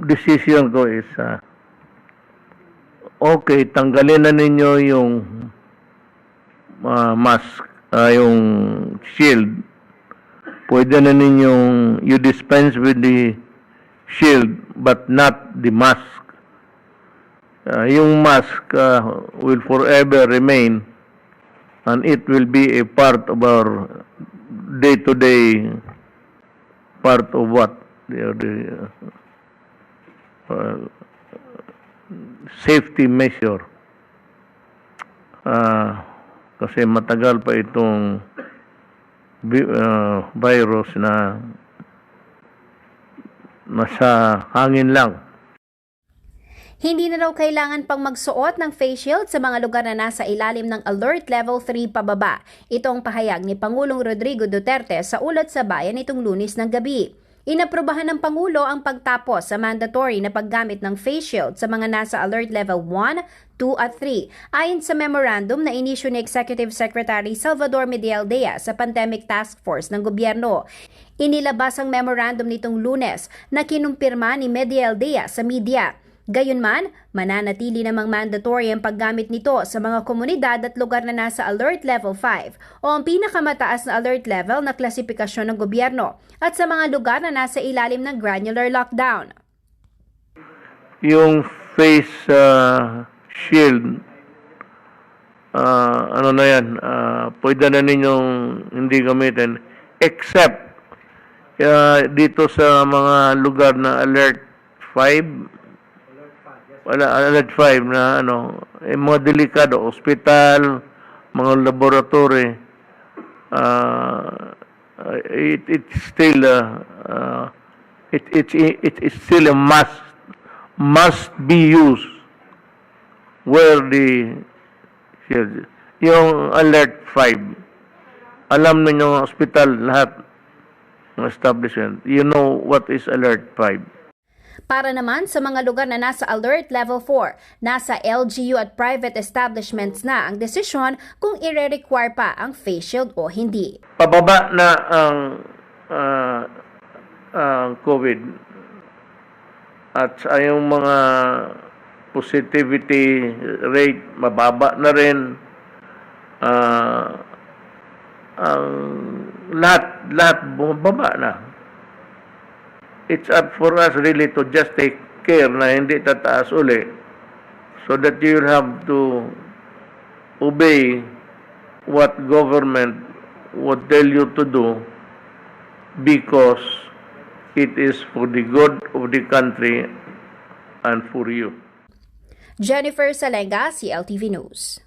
Decision ko is, okay, tanggalin na ninyo yung mask, yung shield. Pwede na ninyong you dispense with the shield but not the mask. Yung mask will forever remain and it will be a part of our day-to-day part of what? The safety measure. Kasi matagal pa itong virus na nasa hangin lang. Hindi na raw kailangan pang magsuot ng face shield sa mga lugar na nasa ilalim ng Alert Level 3 pababa. Ito ang pahayag ni Pangulong Rodrigo Duterte sa ulat sa bayan itong Lunes ng gabi. Inaprubahan ng Pangulo ang pagtapos sa mandatory na paggamit ng face shield sa mga nasa Alert Level 1, 2 at 3 ayon sa memorandum na inisyu ni Executive Secretary Salvador Medialdea sa Pandemic Task Force ng gobyerno. Inilabas ang memorandum nitong Lunes na kinumpirma ni Medialdea sa media. Gayunman, mananatili namang mandatory ang paggamit nito sa mga komunidad at lugar na nasa Alert Level 5 o ang pinakamataas na alert level na klasifikasyon ng gobyerno at sa mga lugar na nasa ilalim ng granular lockdown. Yung face shield, ano na yan, pwede na ninyong hindi gamitin except dito sa mga lugar na Alert 5, Alert 5 na mga delikado, ospital, mga laboratory, it's still it's still a must be used where the yung Alert 5. Alam niyo ospital lahat ng establishment. You know what is Alert 5. Para naman sa mga lugar na nasa Alert Level 4, nasa LGU at private establishments na ang desisyon kung ire-require pa ang face shield o hindi. Pababa na ang COVID at yung mga positivity rate mababa na rin. Ang lahat bumababa na. It's up for us really to just take care na hindi tataas uli so that you will have to obey what government would tell you to do because it is for the good of the country and for you. Jennifer Salenga, CLTV News.